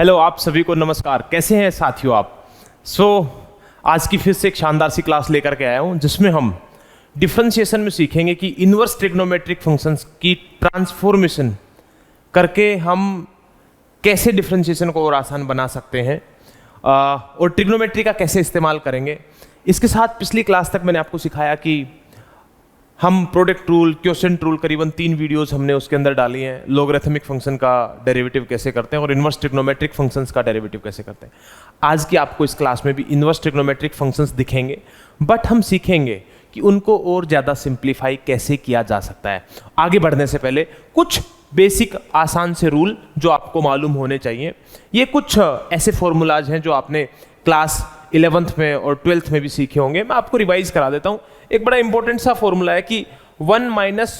Hello, आप सभी को नमस्कार। कैसे हैं साथियों आप? आज की फिर से एक शानदार सी क्लास लेकर के आया हूं जिसमें हम डिफरेंशिएशन में सीखेंगे कि इनवर्स ट्रिग्नोमेट्रिक फंक्शंस की ट्रांसफॉर्मेशन करके हम कैसे डिफरेंशिएशन को और आसान बना सकते हैं और ट्रिग्नोमेट्री का कैसे इस्तेमाल करेंगे। इसके साथ पिछली क्लास तक मैंने आपको सिखाया कि हम प्रोडक्ट रूल, क्वोशिएंट रूल, करीबन 3 वीडियोस हमने उसके अंदर डाली हैं। लॉगरिथमिक फंक्शन का डेरिवेटिव कैसे करते हैं और इनवर्स ट्रिग्नोमेट्रिक फंक्शंस का डेरिवेटिव कैसे करते हैं। आज की आपको इस क्लास में भी इनवर्स ट्रिग्नोमेट्रिक फंक्शंस दिखेंगे, बट हम सीखेंगे कि उनको और ज़्यादा सिंप्लीफाई कैसे किया जा सकता है। आगे बढ़ने से पहले कुछ बेसिक आसान से रूल जो आपको मालूम होने चाहिए। ये कुछ ऐसे फॉर्मूलाज हैं जो आपने क्लास 11th में और 12th में भी सीखे होंगे। मैं आपको रिवाइज करा देता हूं। एक बड़ा इंपॉर्टेंट सा फॉर्मूला है कि 1 minus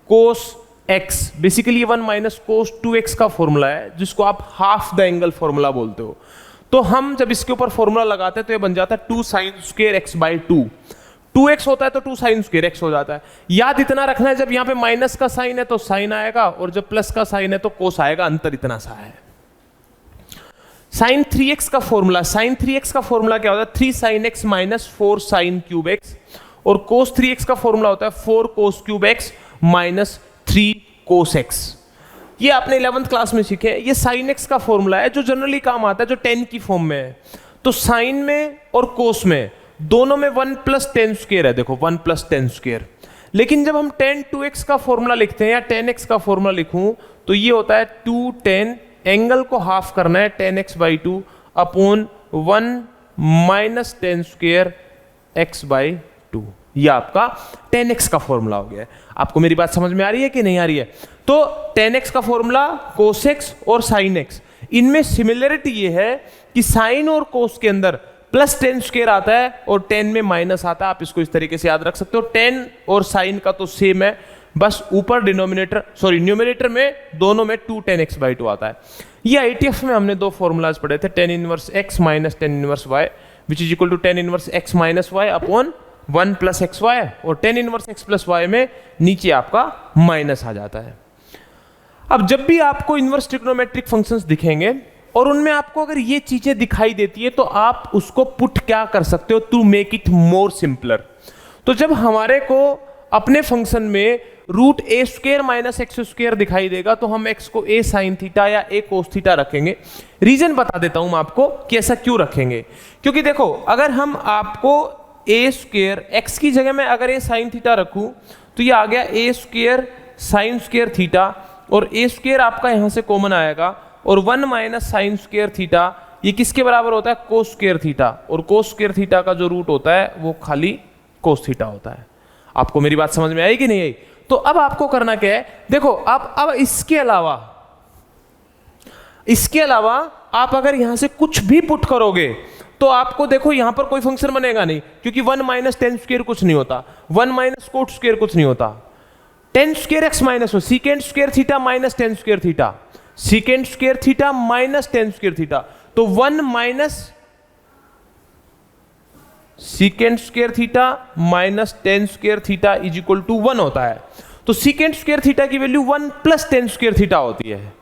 cos x, basically 1 minus कोस 2x का फॉर्मूला है जिसको आप हाफ द एंगल फॉर्मूला बोलते हो। तो हम जब इसके ऊपर फॉर्मूला लगाते हैं तो ये बन जाता है 2 sine square x by 2। 2x होता है तो 2 साइन स्क्वायर एक्स हो जाता है। याद इतना रखना है, जब यहाँ पे माइनस का साइन है तो साइन आएगा और जब प्लस का साइन है तो कोस आएगा। अंतर इतना सा है। साइन 3x का फॉर्मूला, साइन 3x का फॉर्मूला क्या होता है? 3 sine x minus 4 sine cube x. और कोस 3x का फॉर्मूला होता है 4 cos cube x minus 3 cos x. ये आपने 11th क्लास में सीखे। ये साइन x का फॉर्मूला है जो जनरली काम आता है, जो tan की फॉर्म में है। तो साइन में और कोस में दोनों में 1 प्लस टेन स्क्वायर है। देखो 1 प्लस टेन स्क्वायर। लेकिन जब हम tan 2x का फॉर्मूला लिखते हैं या tan x का फॉर्मूला लिखूं तो ये होता है 2 tan, एंगल को हाफ करना है, tan x by 2 upon 1 minus tan square x by 2। ये आपका tan x का फॉर्मूला हो गया है। आपको मेरी बात समझ में आ रही है कि नहीं आ रही है? तो tan x का फॉर्मूला cos x और sin x, इनमें सिमिलरिटी ये है कि sin और cos के अंदर प्लस टेन स्क्वायर आता है और tan में माइनस आता है। आप इसको इस तरीके से याद रख सकते हो। tan और sin का तो सेम है, बस ऊपर न्यूमरेटर में दोनों में 2 tan x बाई 2 आता है। ये ITF में हमने 2 फॉर्मूलाज पढ़े थे, tan inverse x minus tan inverse y which is equal to tan inverse x minus y upon 1 plus x y. और tan inverse x plus y में नीचे आपका माइनस आ जाता है। अब जब भी आपको इनवर्स ट्रिग्नोमेट्रिक फंक्शंस दिखेंगे और उनमें आपको अगर ये चीजें दिखाई देती है तो आप उसको पुट क्या कर सकते हो to make it more simpler. तो जब हमारे को अपने फंक्शन में root a square minus x square दिखाई देगा तो हम x को a साइन थीटा या a कोस थीटा रखेंगे। रीजन बता देता हूं मैं आपको कि ऐसा क्यों रखेंगे। क्योंकि देखो, अगर हम आपको a स्क्वायर x की जगह में अगर a साइन थीटा रखूं तो ये आ गया a square sine square theta, और a स्क्वायर आपका यहां से कॉमन आएगा, और 1 माइनस साइन स्क्वायर थीटा ये किसके बराबर होता है? Cos square theta. और कोस स्क्वायर थीटा का जो रूट होता है वो खाली कोस थीटा होता है। आपको मेरी बात समझ में आई कि नहीं आई? तो अब आपको करना क्या है? देखो, अब इसके अलावा आप अगर यहां से कुछ भी पुट करोगे तो आपको देखो यहां पर कोई फंक्शन बनेगा नहीं, क्योंकि 1 माइनस टेन स्क्वायर कुछ नहीं होता, 1 माइनस कोट स्क्वायर कुछ नहीं होता। टेन स्क्वायर एक्स माइनस हो, secant square theta minus tan square theta, secant square theta minus tan square theta. तो 1 minus secant square theta minus tan square theta is equal to 1 होता है। तो secant square theta की value 1 plus tan square theta होती है।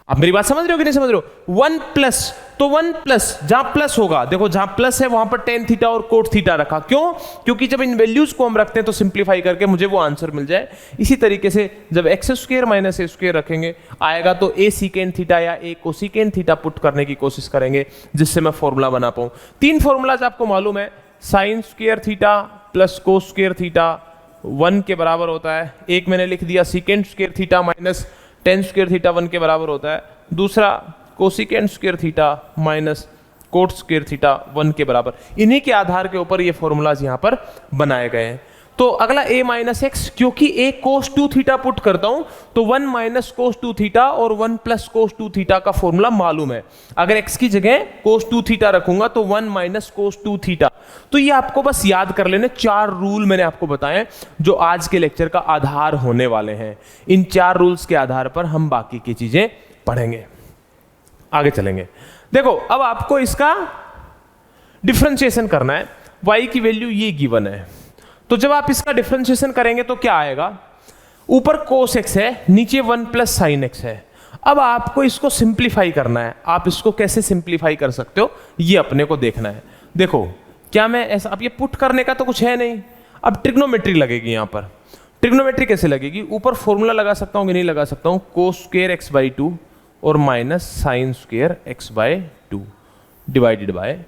आप मेरी बात समझ रहे हो कि नहीं समझ रहे हो? 1 प्लस, तो 1 प्लस जहां प्लस होगा, देखो जहां प्लस है वहां पर टेन थीटा और कोट थीटा रखा। क्यों? क्योंकि जब इन वैल्यूज को हम रखते हैं तो सिंप्लीफाई करके मुझे वो आंसर मिल जाए। इसी तरीके से जब एक्स स्क्वायर माइनस ए स्क्वायर रखेंगे आएगा तो ए सीकेंड थीटा या ए कोसिकेंड थीटा पुट करने की कोशिश करेंगे जिससे मैं फॉर्मूला बना पाऊं। 3 फॉर्मूलाज आपको मालूम है, sine square theta plus cos square theta 1 के बराबर होता है। एक मैंने लिख दिया सीकेंड square theta minus tan square theta 1 के बराबर होता है। दूसरा cosecant square theta minus cot square theta 1 के बराबर। इन्हीं के आधार के ऊपर ये फॉर्मूलाज यहां पर बनाए गए हैं। तो अगला a माइनस एक्स, क्योंकि a कोस 2 थीटा पुट करता हूं तो 1 माइनस कोस 2 थीटा और 1 प्लस कोस 2 थीटा का फॉर्मूला मालूम है। अगर x की जगह कोस 2 थीटा रखूंगा तो 1 माइनस कोस 2 थीटा। तो ये आपको बस याद कर लेने। 4 रूल मैंने आपको बताए जो आज के लेक्चर का आधार होने वाले हैं। इन 4 रूल्स के आधार पर हम बाकी की चीजें पढ़ेंगे, आगे चलेंगे। देखो, अब आपको इसका डिफरेंशिएशन करना है। y की वैल्यू ये गिवन है, तो जब आप इसका डिफरेंशिएशन करेंगे तो क्या आएगा? ऊपर cos x है, नीचे 1 प्लस साइन एक्स है। अब आपको इसको सिंप्लीफाई करना है। आप इसको कैसे सिंप्लीफाई कर सकते हो ये अपने को देखना है। देखो क्या मैं ऐसा, अब ये पुट करने का तो कुछ है नहीं, अब ट्रिग्नोमेट्री लगेगी यहाँ पर। ट्रिग्नोमेट्री कैसे लगेगी, ऊपर फॉर्मूला लगा सकता हूँ कि नहीं लगा सकता हूँ, cos square x by two और minus sine square x by two divided by,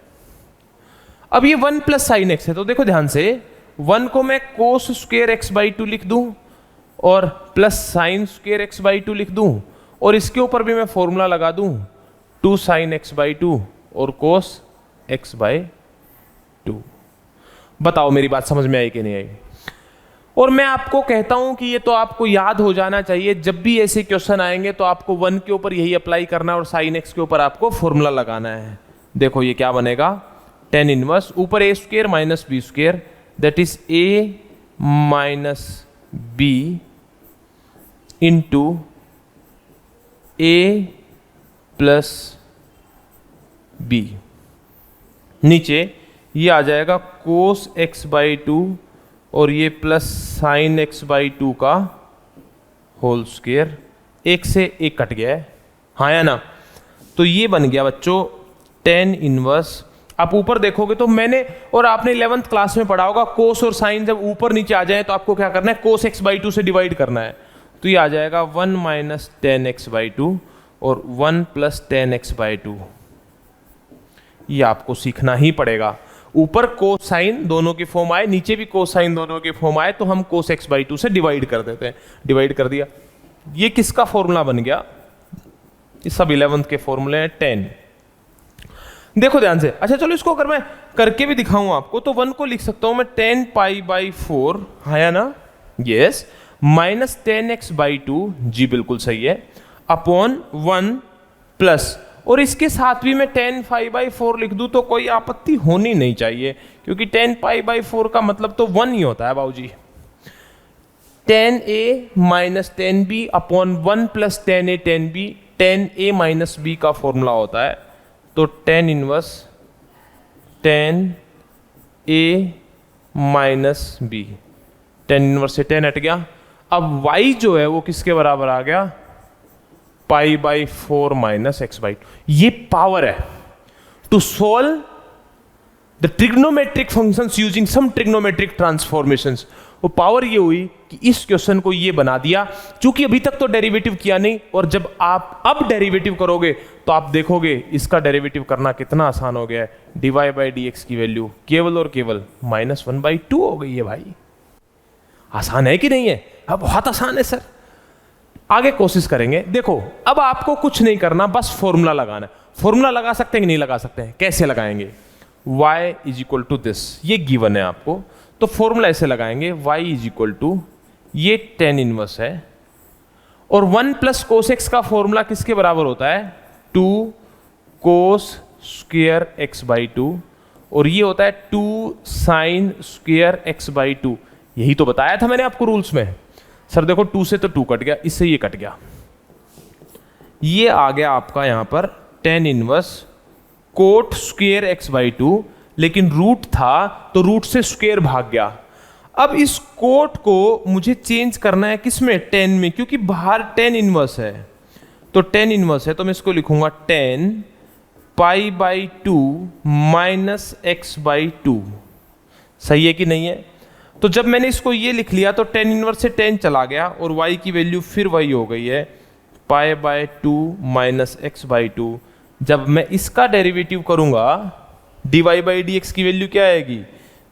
अब ये 1 प्लस साइन एक्स है तो देखो ध्यान से, 1 को मैं कोस स्क्वायर एक्स बाई टू लिख दूं और plus sign square x by to लिख दूं और इसके ऊपर भी मैं फॉर्मूला लगा दूं 2 साइन एक्स बाई टू और कोस एक्स बाय टू। बताओ मेरी बात समझ में आई कि नहीं आई। और मैं आपको कहता हूं कि ये तो आपको याद हो जाना चाहिए, जब भी ऐसे क्वेश्चन आएंगे तो आपको 1 के ऊपर यही अप्लाई करना है और साइन एक्स के ऊपर आपको फॉर्मूला लगाना है। देखो ये क्या बनेगा, tan इनवर्स ऊपर a square minus b square that is a minus b into a plus b, नीचे ये आ जाएगा कोस एक्स बाई टू और ये plus sine x by two का होल स्क्वायर, एक से एक कट गया है, हाँ या ना। तो ये बन गया बच्चों tan इनवर्स। आप ऊपर देखोगे तो मैंने और आपने 11th क्लास में पढ़ा होगा, कोस और साइन जब ऊपर नीचे आ जाए तो आपको क्या करना है, कोस एक्स बाई टू से डिवाइड करना है। तो ये आ जाएगा 1 minus ten x by two और 1 plus ten x by two. ये आपको सीखना ही पड़ेगा। ऊपर कोस साइन दोनों की फॉर्म आए, नीचे भी कोस साइन दोनों की फॉर्म आए, तो हम कोस एक्स बाई टू से डिवाइड कर देते हैं। डिवाइड कर दिया, ये किसका फॉर्मूला बन गया, ये सब 11th के फॉर्मूले हैं 10। देखो ध्यान से, अच्छा चलो इसको अगर मैं करके भी दिखाऊं आपको तो 1 को लिख सकता हूं मैं 10 पाई बाई 4, है ना, yes, minus 10 x by two, जी बिल्कुल सही है, अपॉन 1 प्लस, और इसके साथ भी मैं 10 पाई बाई 4 लिख दूं तो कोई आपत्ति होनी नहीं चाहिए, क्योंकि 10 पाई बाई 4 का मतलब तो 1 ही होता है बाबूजी। 10a minus 10b upon 1 plus 10a 10b, 10a minus b का फॉर्मूला होता है, तो tan inverse 10a minus b, tan inverse से 10 हट गया। अब y जो है वो किसके बराबर आ गया, pi by 4 minus x by two. ये पावर है to solve the trigonometric functions using some trigonometric transformations. वो पावर ये हुई कि इस क्वेश्चन को ये बना दिया, क्योंकि अभी तक तो डेरिवेटिव किया नहीं, और जब आप अब डेरिवेटिव करोगे तो आप देखोगे इसका डेरिवेटिव करना कितना आसान हो गया है। dy बाई डी एक्स की वैल्यू केवल और केवल -1/2 हो गई है भाई। आसान है कि नहीं है? अब बहुत आसान है सर, आगे कोशिश करेंगे। देखो अब आपको कुछ नहीं करना, बस फॉर्मूला लगाना है। फॉर्मूला लगा सकते हैं कि नहीं लगा सकते हैं? कैसे लगाएंगे? y is equal to this, ये गिवन है आपको, तो फॉर्मूला ऐसे लगाएंगे y इज इक्वल टू, ये tan इनवर्स है, और 1 प्लस कोस एक्स का फॉर्मूला किसके बराबर होता है, 2 cos square x by two, और ये होता है 2 sine square x by two. यही तो बताया था मैंने आपको रूल्स में। सर देखो 2 से तो 2 कट गया, इससे ये कट गया, ये आ गया आपका यहां पर tan inverse coat square x by to, लेकिन रूट था तो रूट से स्क्वायर भाग गया। अब इस कोट को मुझे चेंज करना है किस में, tan में, क्योंकि बाहर tan इनवर्स है, तो tan इनवर्स है तो मैं इसको लिखूंगा tan pi by two minus x by to. सही है कि नहीं है? तो जब मैंने इसको ये लिख लिया तो tan इनवर्स से tan चला गया और y की वैल्यू फिर वही हो गई है, pi by two minus x by to. जब मैं इसका डेरिवेटिव करूंगा dy बाई डी एक्स की वैल्यू क्या आएगी,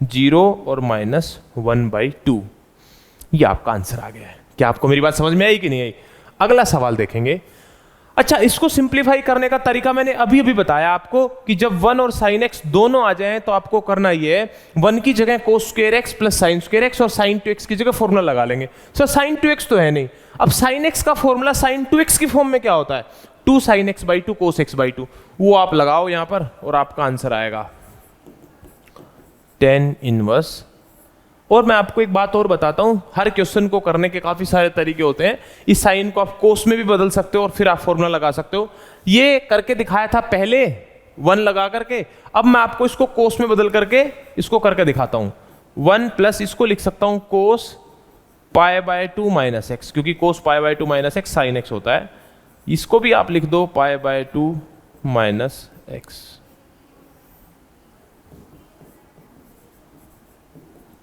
0 और -1/2। ये आपका आंसर आ गया है। क्या आपको मेरी बात समझ में आई कि नहीं आई? अगला सवाल देखेंगे। अच्छा, इसको सिंप्लीफाई करने का तरीका मैंने अभी अभी बताया आपको कि जब 1 और साइन एक्स दोनों आ जाएं तो आपको करना ये है, 1 की जगह कोस square x plus sign square x और साइन 2x की जगह फॉर्मूला लगा लेंगे। सर साइन 2x तो है नहीं, अब साइन x का फॉर्मूला साइन 2x की फॉर्म में क्या होता है, 2 sign x by two cos x by to, वो आप लगाओ यहां पर और आपका आंसर आएगा tan इनवर्स। और मैं आपको एक बात और बताता हूं, हर क्वेश्चन को करने के काफी सारे तरीके होते हैं। इस साइन को आप कोस में भी बदल सकते हो और फिर आप फॉर्मूला लगा सकते हो। ये करके दिखाया था पहले 1 लगा करके, अब मैं आपको इसको कोस में बदल करके इसको करके दिखाता हूं। 1 प्लस इसको लिख सकता हूं cos pi by two minus x, क्योंकि cos pi by two minus x sine x होता है, इसको भी आप लिख दो pi by 2 minus x,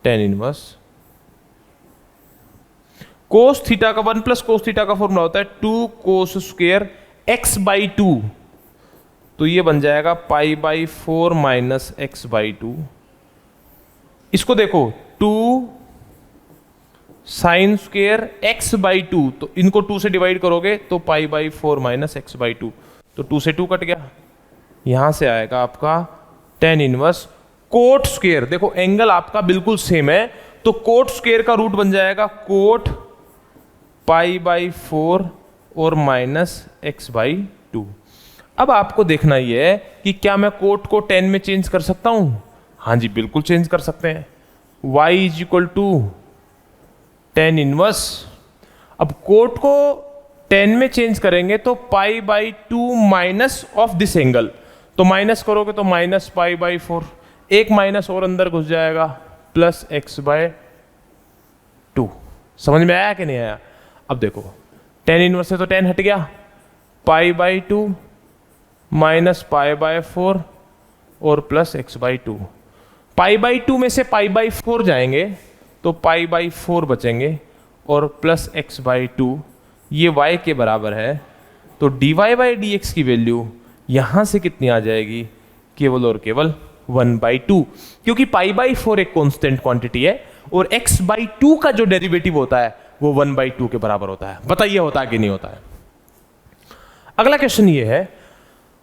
tan inverse cos theta का 1 प्लस कोस थीटा का फॉर्मूला होता है 2 कोस स्क्वायर एक्स बाई 2, तो ये बन जाएगा पाई बाई 4 माइनस एक्स बाई 2। इसको देखो 2 साइन स्क्वायर एक्स बाई 2, तो इनको 2 से डिवाइड करोगे तो pi by 4 minus x by 2, तो 2 से 2 कट गया, यहां से आएगा आपका टेन इनवर्स कोट स्क्वायर। देखो एंगल आपका बिल्कुल सेम है, तो कोट स्क्वायर का रूट बन जाएगा कोट पाई बाई 4 और माइनस एक्स बाई 2। अब आपको देखना यह है कि क्या मैं कोट को 10 में चेंज कर सकता हूं? हाँ जी बिल्कुल चेंज कर सकते हैं। y is equal to tan inverse, अब कोट को 10 में चेंज करेंगे तो pi by 2 minus of this angle, तो माइनस करोगे तो माइनस पाई बाई 4, एक माइनस और अंदर घुस जाएगा प्लस एक्स बाय 2। समझ में आया कि नहीं आया? अब देखो टेन इनवर्स से तो 10 हट गया, pi by 2 minus pi by 4 और plus x by 2। Pi by 2 में से पाई बाई 4 जाएंगे तो पाई बाई 4 बचेंगे और प्लस एक्स बाई 2, ये y के बराबर है, तो dy बाई डी एक्स की वैल्यू यहां से कितनी आ जाएगी? केवल और केवल 1/2, क्योंकि पाई बाई 4 एक कांस्टेंट क्वांटिटी है और x बाई 2 का जो डेरिवेटिव होता है वो 1/2 के बराबर होता है। बताइए होता है कि नहीं होता है? अगला क्वेश्चन ये है,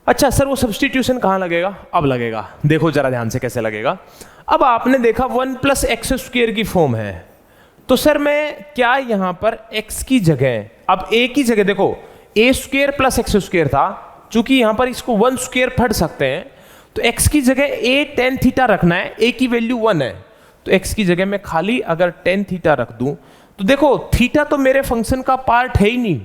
अच्छा सर वो सब्स्टिट्यूशन कहां लगेगा? अब लगेगा, देखो जरा ध्यान से कैसे लगेगा। अब आपने देखा 1 प्लस एक्स स्क्वायर की फॉर्म है, तो सर मैं क्या यहां पर x की जगह, अब a की जगह देखो a square plus x square था, चूंकि यहां पर इसको 1 स्क्वायर पढ़ सकते हैं, तो x की जगह a टेन थीटा रखना है, a की वैल्यू 1 है, तो x की जगह मैं खाली अगर टेन थीटा रख दूं, तो देखो थीटा तो मेरे फंक्शन का पार्ट है ही नहीं,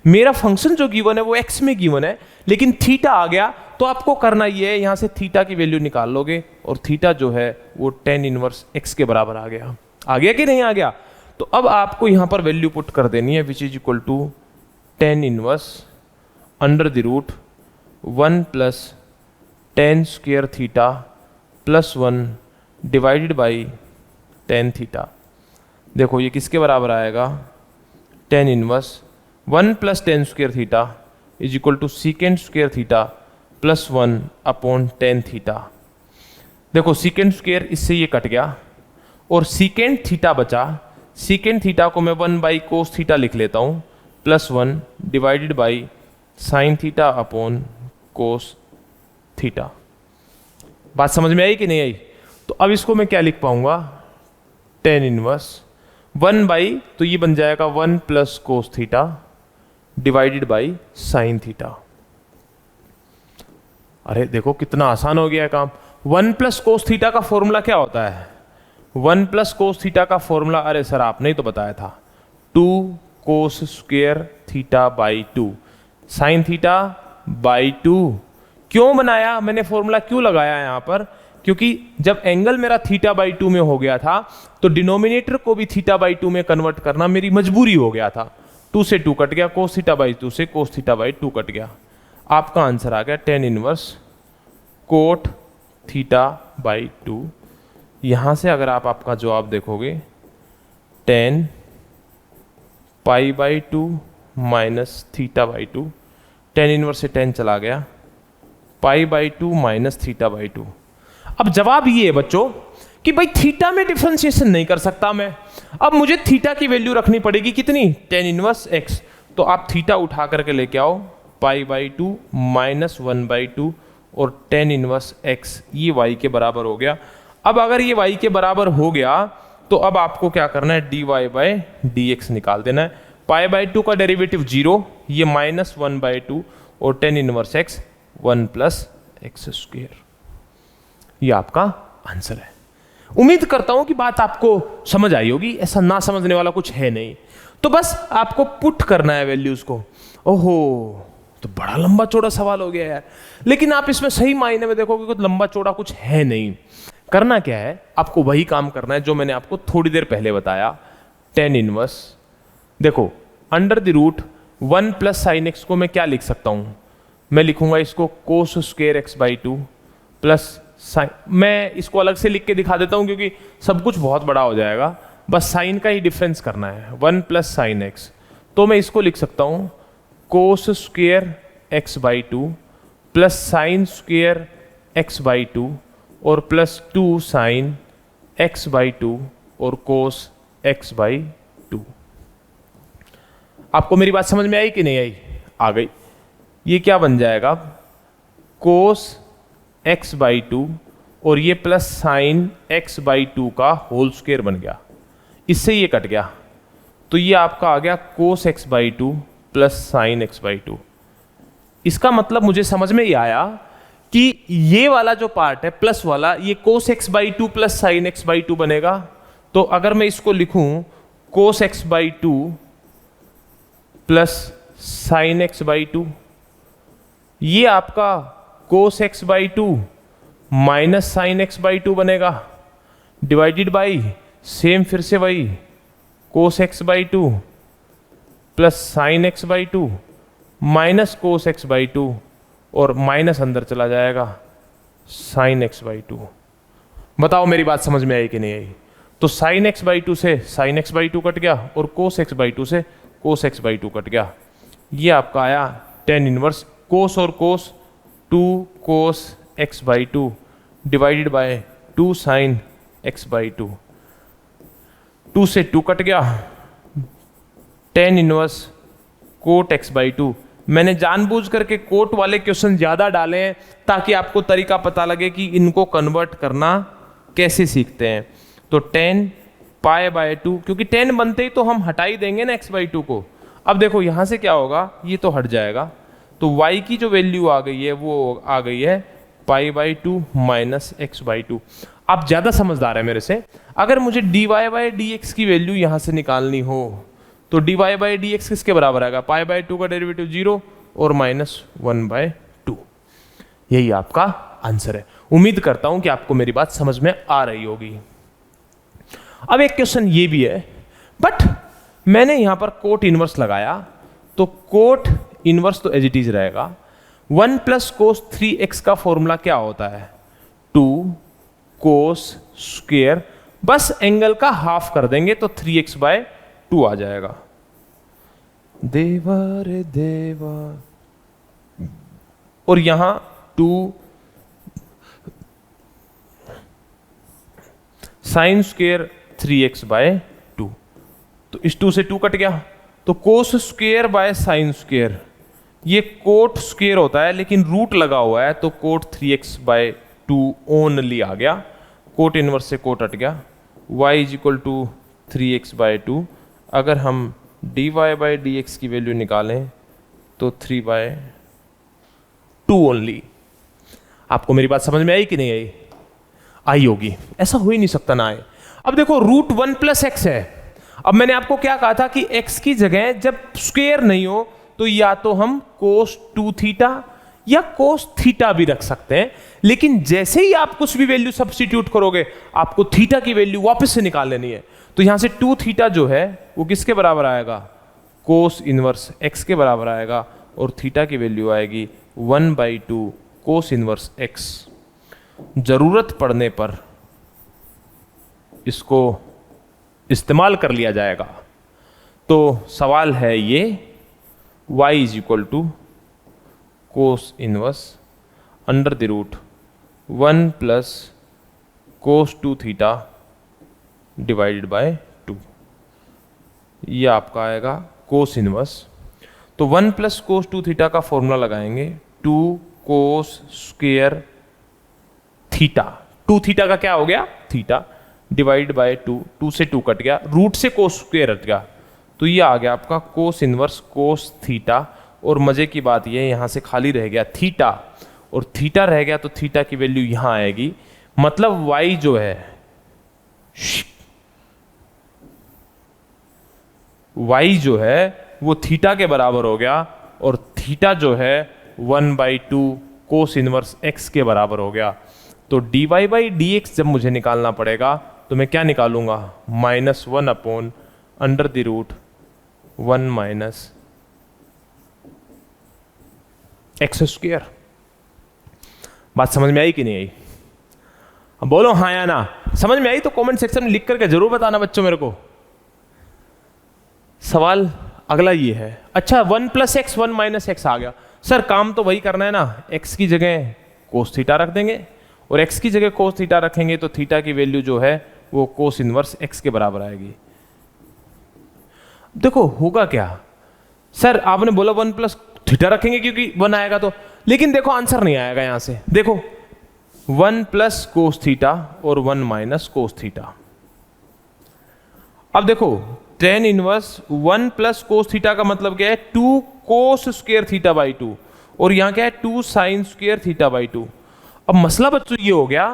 मेरा फंक्शन जो गिवन है वो x में गिवन है, लेकिन थीटा आ गया तो आपको करना ये है, यहां से थीटा की वैल्यू निकाल लोगे और थीटा जो है वो टेन इनवर्स x के बराबर आ गया। आ गया कि नहीं आ गया? तो अब आपको यहां पर वैल्यू पुट कर देनी है, which is equal to tan inverse under the root 1 plus tan square theta plus 1 divided by tan theta. देखो ये किसके बराबर आएगा? Tan inverse 1 plus tan square theta is equal to secant square theta plus 1 upon tan theta. देखो secant square इससे ये cut गया और सीकेंड थीटा बचा, सीकेंड थीटा को मैं 1 बाई कोस थीटा लिख लेता हूं plus 1 divided by sine theta upon cos theta. बात समझ में आई कि नहीं आई? तो अब इसको मैं क्या लिख पाऊंगा? टेन इनवर्स 1 बाई, तो ये बन जाएगा 1 plus cos theta divided by sine theta. अरे देखो कितना आसान हो गया काम। 1 प्लस कोस थीटा का फॉर्मूला क्या होता है? 1 प्लस कोस थीटा का फॉर्मूला, अरे सर आपने ही तो बताया था, 2 cos square theta by 2 sine theta by 2। क्यों बनाया मैंने फॉर्मूला, क्यों लगाया यहां पर? क्योंकि जब एंगल मेरा थीटा बाई 2 में हो गया था तो डिनोमिनेटर को भी थीटा बाई 2 में कन्वर्ट करना मेरी मजबूरी हो गया था। 2 से 2 कट गया, कोस थीटा बाई 2 से कोस थीटा बाई 2 कट गया। आपका आंसर आ गया tan inverse cot theta by 2। यहां से अगर आप आपका जवाब देखोगे 10 पाई by 2 minus theta by 2, tan inverse से 10 चला गया, pi by 2 minus theta by 2। अब जवाब ये है बच्चों कि भाई थीटा में डिफरेंशिएशन नहीं कर सकता मैं, अब मुझे थीटा की वैल्यू रखनी पड़ेगी कितनी? Ten inverse x. तो आप थीटा उठा करके लेके आओ, पाई बाई 2 माइनस 1/2 और टेन इनवर्स एक्स, ये वाई के बराबर हो गया। अब अगर ये वाई के बराबर हो गया तो अब आपको क्या करना है? D y by d x निकाल देना है। पाई बाई 2 का डेरिवेटिव 0, ये माइनस 1/2 और ten inverse x 1 plus x square. ये आपका आंसर है। उम्मीद करता हूं कि बात आपको समझ आई होगी, ऐसा ना समझने वाला कुछ है नहीं। तो बस आपको पुट करना है वैल्यूज को। ओहो, तो बड़ा लंबा चौड़ा सवाल हो गया यार, लेकिन आप इसमें सही मायने में देखोगे कुछ लंबा चौड़ा कुछ है नहीं। करना क्या है? आपको वही काम करना है जो मैंने आपको थोड़ी देर पहले बताया। टेन इनवर्स देखो under the root one plus sine x को मैं क्या लिख सकता हूँ, मैं लिखूंगा इसको cos square x by two plus sine, मैं इसको अलग से लिख के दिखा देता हूँ क्योंकि सब कुछ बहुत बड़ा हो जाएगा, बस साइन का ही डिफरेंस करना है, वन प्लस साइन एक्स। तो मैं इसको लिख सकता हूँ cos square x by two plus sine square x by two और plus two sine x by two और कोस एक्स बाई टू। आपको मेरी बात समझ में आई कि नहीं आई? आ गई। ये क्या बन जाएगा, कोस एक्स बाई टू और ये plus sine x by two का होल स्क्वेयर बन गया, इससे ये कट गया, तो ये आपका आ गया कोस x by two plus sine x by to. इसका मतलब मुझे समझ में ही आया कि ये वाला जो पार्ट है प्लस वाला, ये कोस x by two plus sine x by to बनेगा। तो अगर मैं इसको लिखूं कोस x by two plus sine x by two, ये आपका कोस x by two minus sign x by to बनेगा, डिवाइडेड बाई सेम फिर से वही कोस x by two plus sine x by two minus cos x by two और minus अंदर चला जाएगा साइन एक्स बाई टू। बताओ मेरी बात समझ में आई कि नहीं आई? तो साइन एक्स बाई टू से sine x by two cut गया और कोस एक्स बाई टू से cos x by two cut गया। ये आपका आया टेन इनवर्स कोस और cos, two cos x by two divided by two sine x by two. Two से two cut गया, tan inverse cot x by two. मैंने जानबूझ करके कोट वाले क्वेश्चन ज़्यादा डाले हैं ताकि आपको तरीका पता लगे कि इनको कन्वर्ट करना कैसे सीखते हैं। तो टेन पाई बाय टू, क्योंकि टेन बनते ही तो हम हटा ही देंगे ना एक्स बाई टू को। अब देखो यहाँ से क्या होगा, ये तो हट जाएगा, तो y की जो वैल्यू आ गई है वो आ गई है pi by two minus x by two. आप ज़्यादा समझदार है मेरे से। अगर मुझे d y by d x की वैल्यू यहाँ से निकालनी हो तो d y by d x किसके बराबर आएगा, पाई बाई टू का डेरिवेटिव जीरो और माइनस वन बाय टू। यही आपका आंसर है। उम्मीद करता हूं कि आपको मेरी बात समझ में आ रही होगी। अब एक क्वेश्चन ये भी है, बट मैंने यहां पर कोट इनवर्स लगाया, तो कोट इनवर्स तो एज इट इज रहेगा। One plus cos three x का फॉर्मूला क्या होता है, टू कोस स्क्वेयर, बस एंगल का हाफ कर देंगे तो थ्री एक्स बाय टू आ जाएगा। देवा रे देवा, और यहां two sine square three x by two, तो इस टू से टू कट गया, तो cos square by sine square, ये कोट स्क्वेयर होता है लेकिन रूट लगा हुआ है, तो cot three x by two only आ गया। कोट इनवर्स से कोट हट गया, y is equal to three x by two. अगर हम d y by d x की वैल्यू निकालें तो थ्री बाय टू ओनली। आपको मेरी बात समझ में आई कि नहीं आई? आई होगी, ऐसा हो ही नहीं सकता ना आए। अब देखो रूट वन प्लस एक्स है। अब मैंने आपको क्या कहा था कि x की जगह जब स्क्वेयर नहीं हो तो या तो हम कोस टू थीटा या कोस थीटा भी रख सकते हैं, लेकिन जैसे ही आप कुछ भी वैल्यू सब्स्टिट्यूट करोगे आपको थीटा की वैल्यू वापस से निकाल लेनी है। तो यहां से टू थीटा जो है वो किसके बराबर आएगा, कोस इनवर्स x के बराबर आएगा, और थीटा की वैल्यू आएगी one by two cos inverse x। जरूरत पड़ने पर इसको इस्तेमाल कर लिया जाएगा। तो सवाल है ये, y is equal to cos inverse under the root one plus cos two theta divided by two. ये आपका आएगा कोस इनवर्स। तो one plus cos two theta का फॉर्मूला लगाएंगे, two cos square theta, two theta का क्या हो गया theta, divide by two, two से टू कट गया, रूट से कोस स्क्वेयर हट गया, तो ये आ गया आपका कोस इनवर्स कोस थीटा। और मजे की बात ये यहां से खाली रह गया थीटा, और थीटा रह गया तो थीटा की वैल्यू यहां आएगी, मतलब y जो है y जो है वो थीटा के बराबर हो गया, और थीटा जो है one by two cos inverse x के बराबर हो गया। तो d y by d x जब मुझे निकालना पड़ेगा तो मैं क्या निकालूंगा, minus one upon under the root one minus x square. बात समझ में आई कि नहीं आई? अब बोलो हाँ या ना। समझ में आई तो कमेंट सेक्शन में लिख करके जरूर बताना बच्चों मेरे को। सवाल अगला ये है, अच्छा 1 प्लस एक्स 1 माइनस एक्स आ गया। सर काम तो वही करना है ना, एक्स की जगह कोस थीटा रख देंगे और एक्स की जगह कोस थीटा रखेंगे तो थीटा की वैल्यू जो है वो कोस इनवर्स एक्स के बराबर आएगी। देखो होगा क्या, सर आपने बोला 1 प्लस थीटा रखेंगे क्योंकि 1 आएगा तो, लेकिन देखो आंसर नहीं आएगा यहां से। देखो 1 प्लस कोस थीटा और 1 माइनस कोस थीटा। अब देखो tan inverse 1 plus cos theta का मतलब क्या है, 2 कोस स्क्वायर थीटा बाई 2, और यहां क्या है 2 साइन स्क्वायर थीटा बाई 2। अब मसला बच्चों ये हो गया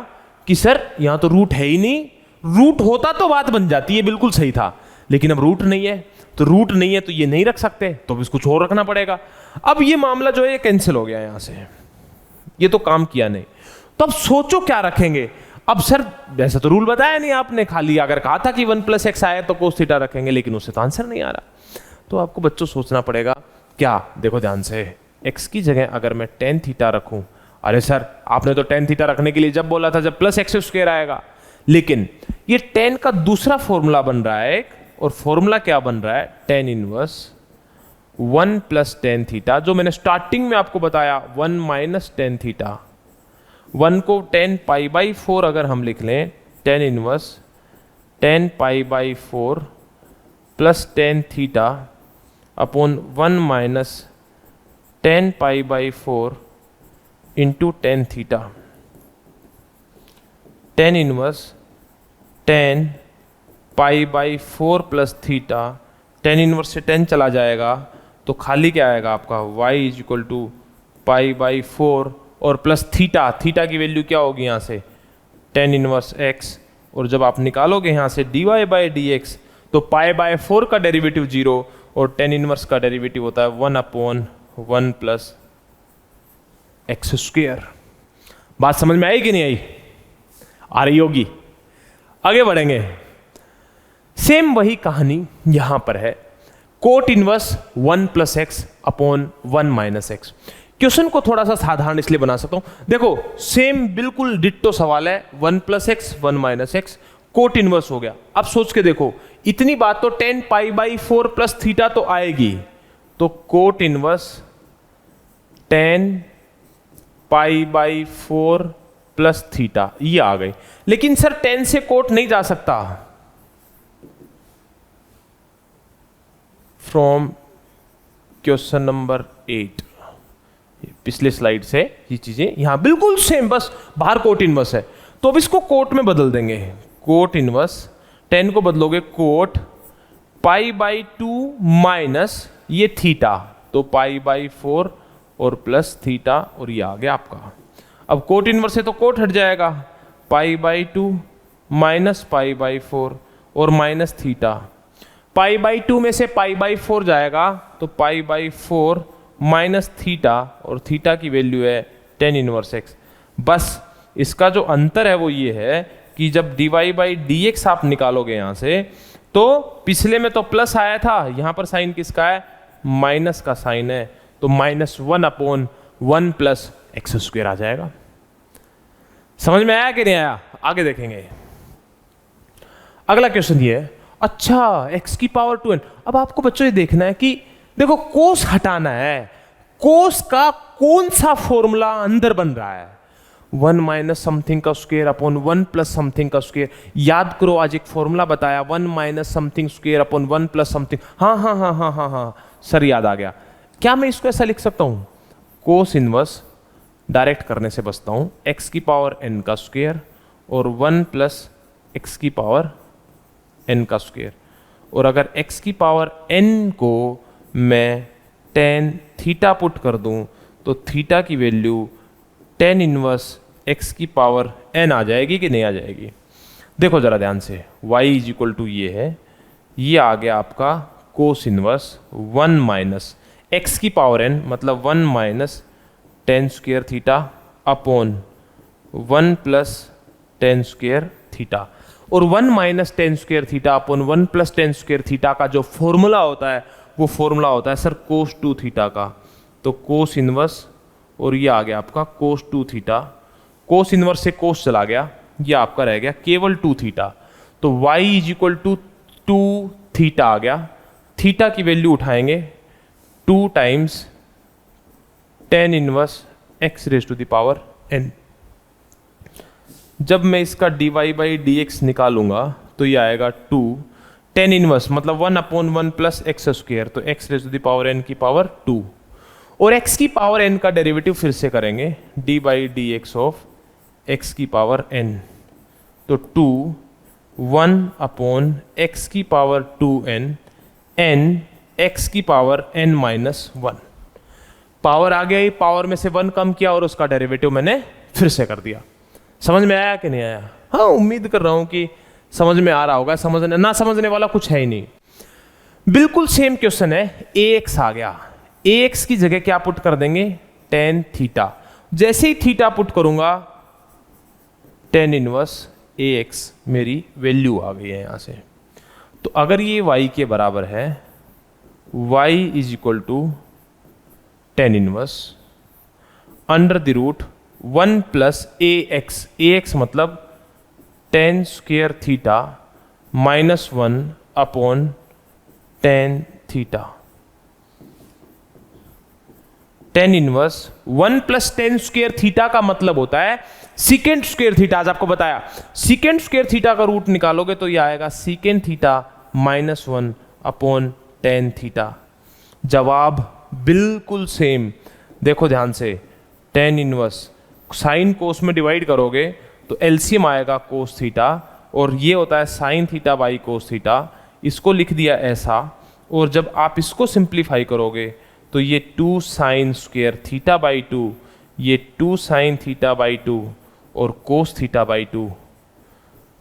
कि सर यहां तो रूट है ही नहीं, रूट होता तो बात बन जाती है, बिल्कुल सही था, लेकिन अब रूट नहीं है, तो रूट नहीं है तो ये नहीं रख सकते, तो अब इसको कुछ और रखना पड़ेगा। अब ये मामला जो है ये कैंसिल हो गया यहां से, ये तो काम किया नहीं। तो अब सोचो क्या रखेंगे। अब सर वैसे तो रूल बताया नहीं आपने, खाली अगर कहा था कि 1 प्लस एक्स आए तो कोस थीटा रखेंगे, लेकिन उससे तो आंसर नहीं आ रहा। तो आपको बच्चों सोचना पड़ेगा क्या, देखो ध्यान से, एक्स की जगह अगर मैं tan थीटा रखूं, अरे सर आपने तो tan थीटा रखने के लिए जब बोला था जब प्लस एक्स स्क्वायर आएगा, लेकिन ये tan का दूसरा फॉर्मूला बन रहा है एक, और फॉर्मूला क्या बन रहा है, tan inverse 1 plus tan theta, जो मैंने स्टार्टिंग में आपको बताया 1 माइनस tan थीटा। 1 को tan पाई बाई 4 अगर हम लिख लें, tan inverse tan pi by 4 plus tan theta upon 1 minus tan pi by 4 into tan theta. tan inverse tan pi by 4 plus theta, tan inverse से tan चला जाएगा तो खाली क्या आएगा आपका, y is equal to pi by 4 और plus theta, theta की वैल्यू क्या होगी यहाँ से tan इनवर्स x, और जब आप निकालोगे यहाँ से dy बाई डी एक्स तो पाई बाय 4 का डेरिवेटिव 0 और tan इनवर्स का डेरिवेटिव होता है 1 अपॉन 1 प्लस एक्स स्क्वायर। बात समझ में आई कि नहीं आई? आ रही होगी। आगे बढ़ेंगे, सेम वही कहानी यहां पर है, cot inverse 1 plus x upon 1 minus x. Question को थोड़ा सा साधारण इसलिए बना सकता हूं, देखो सेम बिल्कुल डिट्टो सवाल है, 1 plus x 1 minus x, cot inverse हो गया। अब सोच के देखो, इतनी बात तो tan pi by 4 plus theta तो आएगी, तो cot inverse tan pi by 4 plus theta ये आ गई। लेकिन सर tan से कोट नहीं जा सकता, फ्रॉम क्वेश्चन नंबर 8, पिछले स्लाइड से ये चीजें यहां बिल्कुल सेम, बस बाहर कोट इनवर्स है, तो अब इसको कोट में बदल देंगे। कोट इनवर्स tan को बदलोगे कोट पाई बाई 2 माइनस ये थीटा, तो पाई बाई 4 और प्लस थीटा, और ये आ गया आपका। अब कोट इनवर्स से तो कोट हट जाएगा, पाई बाई 2 माइनस पाई बाई 4 और माइनस थीटा, पाई बाई 2 में से पाई बाई 4 जाएगा तो पाई बाई 4 माइनस थीटा, और थीटा की वैल्यू है tan इनवर्स x। बस इसका जो अंतर है वो ये है कि जब dy बाई डी एक्स आप निकालोगे यहां से, तो पिछले में तो प्लस आया था, यहां पर साइन किसका है, माइनस का साइन है, तो minus 1 upon 1 plus x square आ जाएगा। समझ में आया कि नहीं आया? आगे देखेंगे। अगला क्वेश्चन ये है, अच्छा x की पावर 2n। अब आपको बच्चों ये देखना है कि देखो कोस हटाना है, कोस का कौन सा फॉर्मूला अंदर बन रहा है, 1 माइनस समथिंग का स्क्वायर अपॉन 1 प्लस समथिंग का स्क्वायर। याद करो आज एक फॉर्मूला बताया, 1 minus something square upon 1 plus something. हाँ हाँ हाँ हाँ हाँ हाँ सर याद आ गया। क्या मैं इसको ऐसा लिख सकता हूं, कोस इनवर्स डायरेक्ट करने से बचता हूं, x की पावर n का स्क्वायर और 1 प्लस एक्स की पावर n का स्क्वायर, और अगर x की पावर n को मैं tan थीटा पुट कर दूं तो थीटा की वैल्यू tan इनवर्स x की पावर n आ जाएगी कि नहीं आ जाएगी? देखो जरा ध्यान से, y इज इक्वल टू ये है, ये आ गया आपका कोस इनवर्स 1 माइनस x की पावर n, मतलब 1 minus tan square theta upon 1 plus tan square theta, और 1 minus tan square theta upon 1 plus tan square theta का जो फॉर्मूला होता है वो फॉर्मूला होता है सर कोस 2 थीटा का, तो कोस इनवर्स और ये आ गया आपका कोस 2 थीटा, कोस इनवर्स से कोस चला गया, ये आपका रह गया केवल 2 थीटा। तो y is equal to 2 theta आ गया। थीटा की वैल्यू उठाएंगे 2 times tan inverse x raise to the power n। जब मैं इसका dy बाई dx निकालूंगा तो ये आएगा 2 tan इनवर्स मतलब 1/1 प्लस एक्स स्क्वायर, तो x raise to the power n की पावर 2, और x की पावर n का डेरिवेटिव फिर से करेंगे D by d x of x की पावर n, तो 2 1/x की पावर 2n n x की पावर n माइनस 1। पावर आ गया, ही पावर में से 1 कम किया और उसका डेरिवेटिव मैंने फिर से कर दिया। समझ में आया कि नहीं आया? हाँ, उम्मीद कर रहा हूं कि समझ में आ रहा होगा। समझने ना समझने वाला कुछ है ही नहीं। बिल्कुल सेम क्वेश्चन है, ax आ गया, ax की जगह क्या पुट कर देंगे tan थीटा। जैसे ही थीटा पुट करूंगा tan इनवर्स ax मेरी वैल्यू आ गई है यहां से। तो अगर ये y के बराबर है, y is equal to tan inverse under the root 1 plus ax, ax मतलब tan square theta minus 1 upon tan theta. tan inverse 1 plus tan square theta का मतलब होता है सीकेंट स्क्वायर थीटा। आज आपको बताया सीकेंट स्क्वायर थीटा का root निकालोगे तो यह आएगा secant theta minus 1 upon tan theta. जवाब बिल्कुल सेम। देखो ध्यान से, tan इनवर्स साइन कोस में डिवाइड करोगे तो एलसीएम आएगा कोस थीटा, और ये होता है sine theta by cos theta. इसको लिख दिया ऐसा, और जब आप इसको सिंप्लीफाई करोगे तो ये 2 साइन स्क्वायर थीटा बाई 2, ये 2 साइन थीटा बाई 2 और कोस थीटा बाई 2।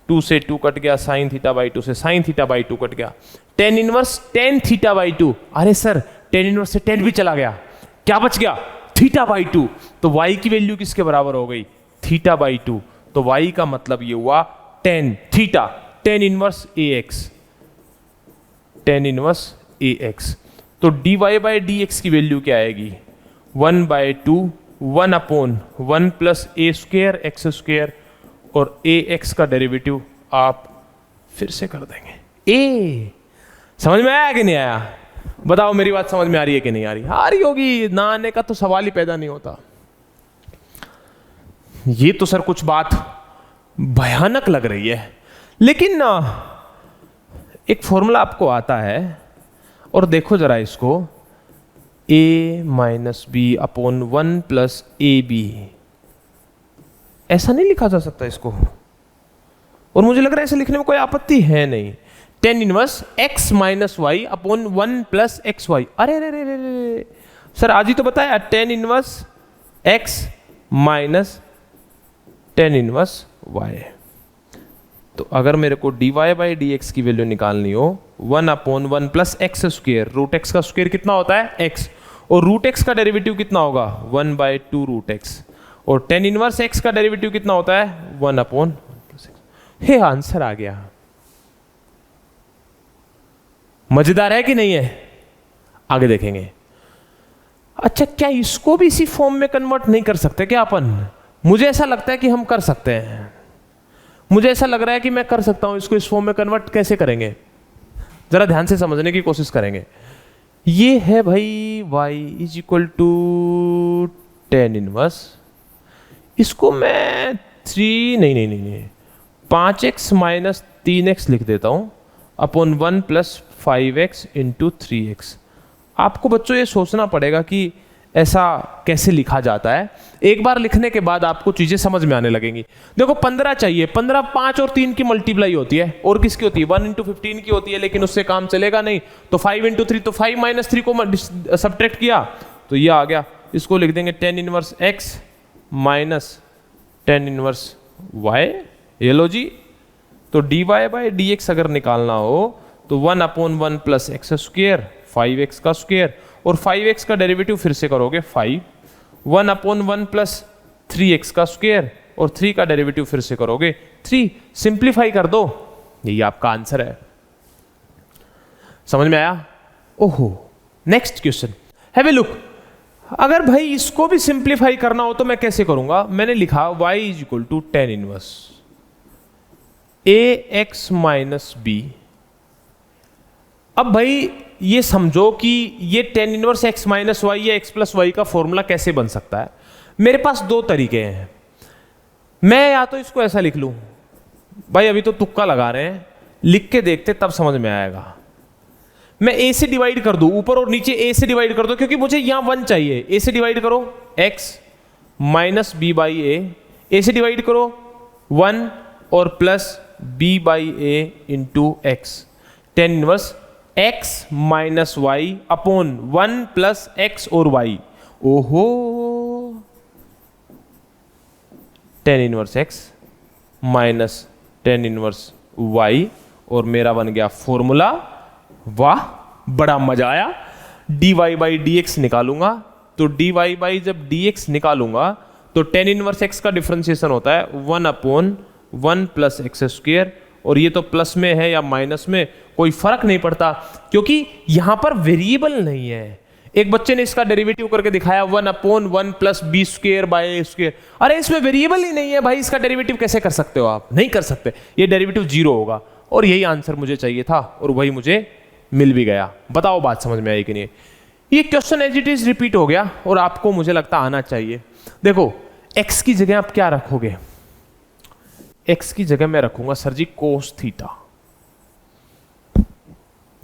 2 से 2 कट गया, साइन थीटा बाई 2 से साइन थीटा बाई 2 कट गया। tan inverse tan theta by 2, अरे सर tan इनवर्स से tan भी चला गया, क्या बच गया थीटा बाई 2। तो y की वैल्यू किसके बराबर हो गई थीटा बाई 2। तो y का मतलब ये हुआ tan theta, tan inverse ax, tan inverse ax। तो dy बाई डी एक्स की वैल्यू क्या आएगी 1/2 1/1 प्लस ए स्क्वायर एक्स स्क्वायर, और ax का डेरिवेटिव आप फिर से कर देंगे। ए समझ में आया कि नहीं आया? बताओ मेरी बात समझ में आ रही है कि नहीं आ रही? आ रही होगी, ना आने का तो सवाल ही पैदा नहीं होता। ये तो सर कुछ बात भयानक लग रही है, लेकिन ना एक फॉर्मूला आपको आता है, और देखो जरा इसको, a minus b upon 1 plus a b. ऐसा नहीं लिखा जा सकता इसको, और मुझे लग रहा है ऐसे लिखने में कोई आपत्ति है नहीं। tan inverse x minus y upon 1 plus x y. अरे अरे सर आज ही तो बताया tan inverse x minus tan inverse y। तो अगर मेरे को dy बाई डी एक्स की वैल्यू निकालनी हो 1/1 plus x square, root x का स्क्वायर कितना होता है x, और रूट एक्स का डेरिवेटिव कितना होगा 1/2 रूट एक्स, और tan इनवर्स x का डेरिवेटिव कितना होता है 1/1 प्लस एक्स। हे आंसर आ गया। मजेदार है कि नहीं है? आगे देखेंगे। अच्छा, क्या इसको भी इसी फॉर्म में कन्वर्ट नहीं कर सकते क्या अपन? मुझे ऐसा लगता है कि हम कर सकते हैं। मुझे ऐसा लग रहा है कि मैं कर सकता हूं इसको इस फॉर्म में कन्वर्ट। कैसे करेंगे जरा ध्यान से समझने की कोशिश करेंगे। ये है भाई y is equal to tan inverse, इसको मैं 5x माइनस 3x लिख देता हूं upon 1 plus 5x into 3x। आपको बच्चों ये सोचना पड़ेगा कि ऐसा कैसे लिखा जाता है। एक बार लिखने के बाद आपको चीजें समझ में आने लगेंगी। देखो 15 चाहिए, 15 5 और 3 की मल्टीप्लाई होती है, और किसकी होती है 1 इंटू 15 की होती है, लेकिन उससे काम चलेगा नहीं। तो 5 इंटू 3, तो 5 माइनस 3 को सब्ट्रैक्ट किया तो ये आ गया। इसको लिख देंगे tan inverse x minus tan inverse y। ये लो जी। तो dy बाई डी एक्स अगर निकालना हो तो 1/1 प्लस एक्स स्क्वायर 5x का स्क्वायर, और 5x का डेरिवेटिव फिर से करोगे 5, 1/1 प्लस 3x का स्क्वायर, और 3 का डेरिवेटिव फिर से करोगे 3। सिंप्लीफाई कर दो, यही आपका आंसर है। समझ में आया? ओहो, next question, have a look. अगर भाई इसको भी सिंप्लीफाई करना हो तो मैं कैसे करूंगा, मैंने लिखा y is equal to tan inverse a x minus b. अब भाई ये समझो कि ये tan inverse x minus y या एक्स प्लस वाई का फॉर्मूला कैसे बन सकता है। मेरे पास दो तरीके हैं, मैं या तो इसको ऐसा लिख लूं, भाई अभी तो तुक्का लगा रहे हैं, लिख के देखते तब समझ में आएगा। मैं a से डिवाइड कर दूं, ऊपर और नीचे a से डिवाइड कर दो, क्योंकि मुझे यहां 1 चाहिए। a से डिवाइड करो x minus b by a से डिवाइड करो 1 और plus b by a into x. Tan inverse x minus y upon 1 plus x और y। ओहो, tan inverse x minus tan inverse y, और मेरा बन गया फॉर्मूला। वाह, बड़ा मजा आया। dy बाई डी एक्स निकालूंगा तो dy बाई जब dx निकालूंगा तो टेन इनवर्स x का डिफरेंशिएशन होता है 1 अपॉन 1 प्लस एक्स स्क्वायर, और ये तो प्लस में है या माइनस में कोई फर्क नहीं पड़ता, क्योंकि यहां पर वेरिएबल नहीं है। एक बच्चे ने इसका डेरिवेटिव करके दिखाया 1 upon 1 plus b square by a square. अरे इसमें वेरिएबल ही नहीं है भाई, इसका डेरिवेटिव कैसे कर सकते हो आप? नहीं कर सकते, ये डेरिवेटिव 0 होगा। और यही आंसर मुझे चाहिए था और वही मुझे मिल भी गया। बताओ बात समझ में आई कि नहीं? ये question as it is repeat हो गया और आपको मुझे लगता आना चाहिए। देखो x की जगह आप क्या रखोगे? x की जगह मैं रखूंगा सर जी कोस थीटा,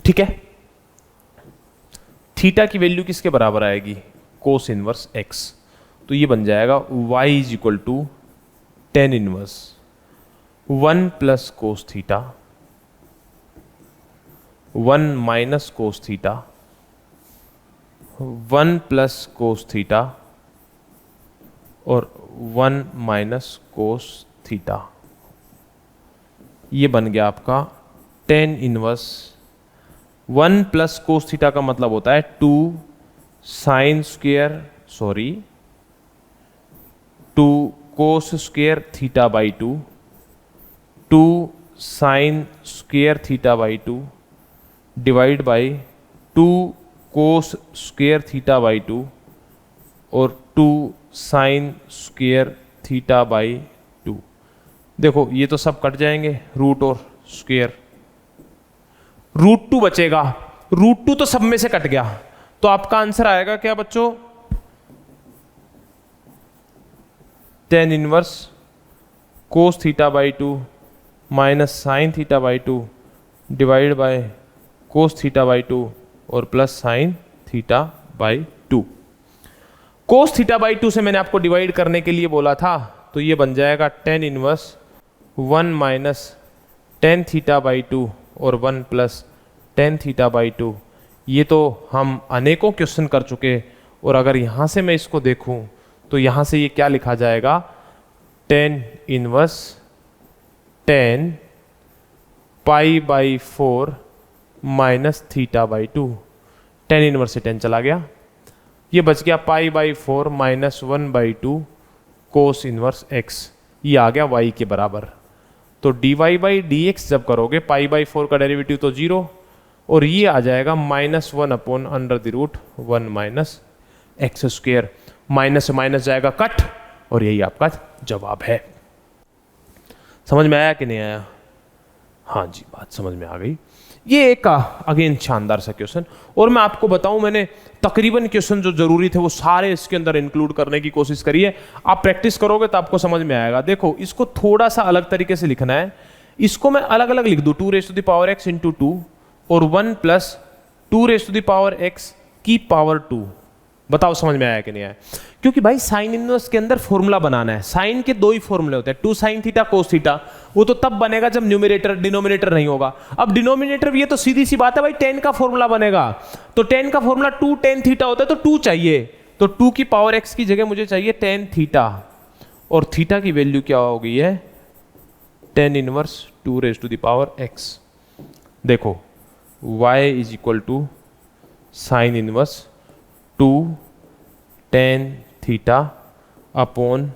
ठीक है। थीटा की वैल्यू किसके बराबर आएगी? Cos inverse x। तो ये बन जाएगा y is equal to tan inverse 1 plus cos theta 1 minus cos theta 1 plus cos theta और 1 माइनस कोस थीटा। ये बन गया आपका tan inverse 1 plus cos theta का मतलब होता है 2 sine square, sorry 2 cos square theta by 2 sine square theta by 2 divide by 2 cos square theta by 2 और 2 साइन स्क्वेयर थीटा बाई 2। देखो ये तो सब कट जाएंगे, रूट और स्क्वेयर, रूट 2 बचेगा। रूट 2 तो सब में से कट गया, तो आपका आंसर आएगा क्या बच्चों? Ten inverse cos theta by 2 minus sine theta by 2 divide by cos theta by 2 और plus sine theta by 2। Cos theta by 2 से मैंने आपको डिवाइड करने के लिए बोला था, तो ये बन जाएगा ten inverse 1 minus tan theta by 2 और 1 प्लस टेन थीटा बाई 2। ये तो हम अनेकों क्वेश्चन कर चुके, और अगर यहाँ से मैं इसको देखूँ तो यहाँ से ये क्या लिखा जाएगा? Tan inverse 10 pi by 4 minus theta by 2। Tan inverse से 10 चला गया, ये बच गया pi by 4 minus 1 by 2 cos inverse x। ये आ गया y के बराबर। तो dy बाई डी एक्स जब करोगे पाई बाई 4 का डेरिवेटिव तो 0, और ये आ जाएगा minus 1 upon under the root 1 minus x square. Minus से माइनस जाएगा कट, और यही आपका जवाब है। समझ में आया कि नहीं आया? हाँ जी, बात समझ में आ गई। ये एक अगेन शानदार सा क्वेश्चन, और मैं आपको बताऊं मैंने तकरीबन क्वेश्चन जो जरूरी थे वो सारे इसके अंदर इंक्लूड करने की कोशिश करी है। आप प्रैक्टिस करोगे तो आपको समझ में आएगा। देखो इसको थोड़ा सा अलग तरीके से लिखना है, इसको मैं अलग अलग लिख दूं 2 raise to the power x into 2 और 1 plus 2 raise to the power x की पावर 2। बताओ समझ में आया कि नहीं आया? क्योंकि भाई साइन इनवर्स के अंदर फॉर्मूला बनाना है। साइन के दो ही फॉर्मूले होते हैं, 2 साइन थीटा कोस थीटा। वो तो तब बनेगा जब न्यूमरेटर डिनोमिनेटर नहीं होगा। अब डिनोमिनेटर भी, ये तो सीधी सी बात है भाई, 10 का फॉर्मूला बनेगा, तो 10 का फॉर्मूला 2 tan थीटा होता है, तो 2 चाहिए। तो 2 की पावर x की जगह मुझे चाहिए tan थीटा, और थीटा की वैल्यू क्या हो गई है? tan inverse 2 raise to the power x। देखो y is equal to sine inverse 2 tan theta upon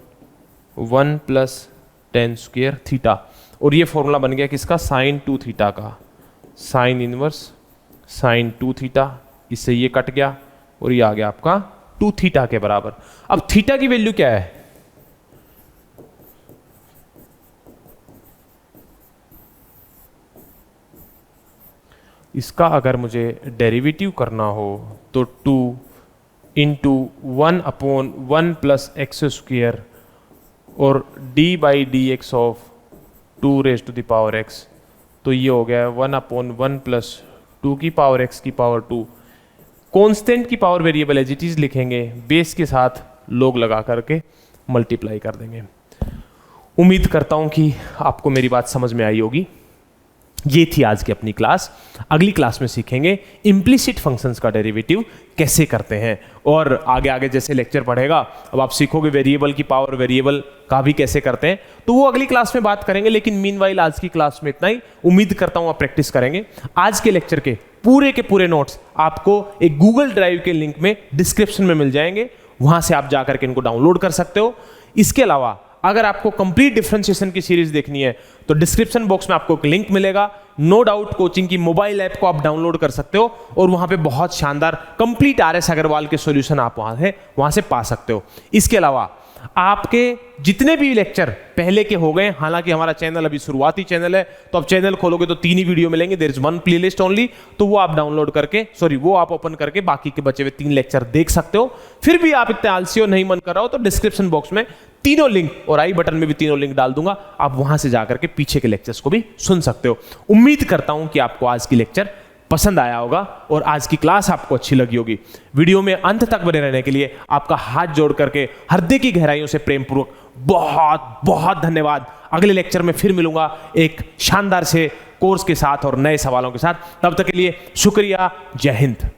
1 plus tan square theta, और ये फॉर्मूला बन गया किसका? साइन 2 थीटा का। साइन इनवर्स साइन 2 थीटा, इससे ये कट गया और ये आ गया आपका 2 थीटा के बराबर। अब थीटा की वैल्यू क्या है? इसका अगर मुझे डेरिवेटिव करना हो तो 2 इंटू 1/1 प्लस एक्स स्क्वेयर और d/dx of 2 raise to the power x, तो ये हो गया 1/1 प्लस 2 की पावर x की पावर 2। कांस्टेंट की power variable as it is लिखेंगे, बेस के साथ लोग लगा करके मल्टीप्लाई कर देंगे। उम्मीद करता हूं कि आपको मेरी बात समझ में आई होगी। ये थी आज की अपनी क्लास। अगली क्लास में सीखेंगे इम्प्लिसिट फंक्शंस का डेरिवेटिव कैसे करते हैं, और आगे आगे जैसे लेक्चर पढ़ेगा अब आप सीखोगे वेरिएबल की पावर वेरिएबल का भी कैसे करते हैं, तो वो अगली क्लास में बात करेंगे। लेकिन मीनवाइल आज की क्लास में इतना ही। उम्मीद करता हूं आप प्रैक्टिस करेंगे। आज के लेक्चर के पूरे नोट्स आपको एक गूगल ड्राइव के लिंक में डिस्क्रिप्शन में मिल जाएंगे, वहां से आप जाकर के इनको डाउनलोड कर सकते हो। इसके अलावा अगर आपको कंप्लीट डिफरेंशिएशन की सीरीज देखनी है तो डिस्क्रिप्शन बॉक्स में आपको एक लिंक मिलेगा, नो डाउट कोचिंग की मोबाइल ऐप को आप डाउनलोड कर सकते हो, और वहां पे बहुत शानदार कंप्लीट RS अग्रवाल के सॉल्यूशन आप वहां से पा सकते हो। इसके अलावा आपके जितने भी लेक्चर पहले के हो गए, हालांकि हमारा चैनल अभी शुरुआती चैनल है, तो आप चैनल खोलोगे तो 3 ही वीडियो मिलेंगे, देयर इज 1 प्लेलिस्ट ओनली, तो वो आप डाउनलोड करके वो आप ओपन करके बाकी के बचे हुए 3 लेक्चर देख सकते हो। फिर भी आप इतने आलसी हो, नहीं मन कर रहा हो, तो डिस्क्रिप्शन बॉक्स में तीनों लिंक और आई बटन में भी तीनों लिंक डाल दूंगा, आप वहां से जाकर के पीछे के लेक्चर्स को भी सुन सकते हो। उम्मीद करता हूं कि आपको आज की लेक्चर पसंद आया होगा और आज की क्लास आपको अच्छी लगी होगी। वीडियो में अंत तक बने रहने के लिए आपका हाथ जोड़ करके हृदय की गहराइयों से प्रेम पूर्वक बहुत बहुत धन्यवाद। अगले लेक्चर में फिर मिलूंगा एक शानदार से कोर्स के साथ और नए सवालों के साथ। तब तक के लिए शुक्रिया। जय हिंद।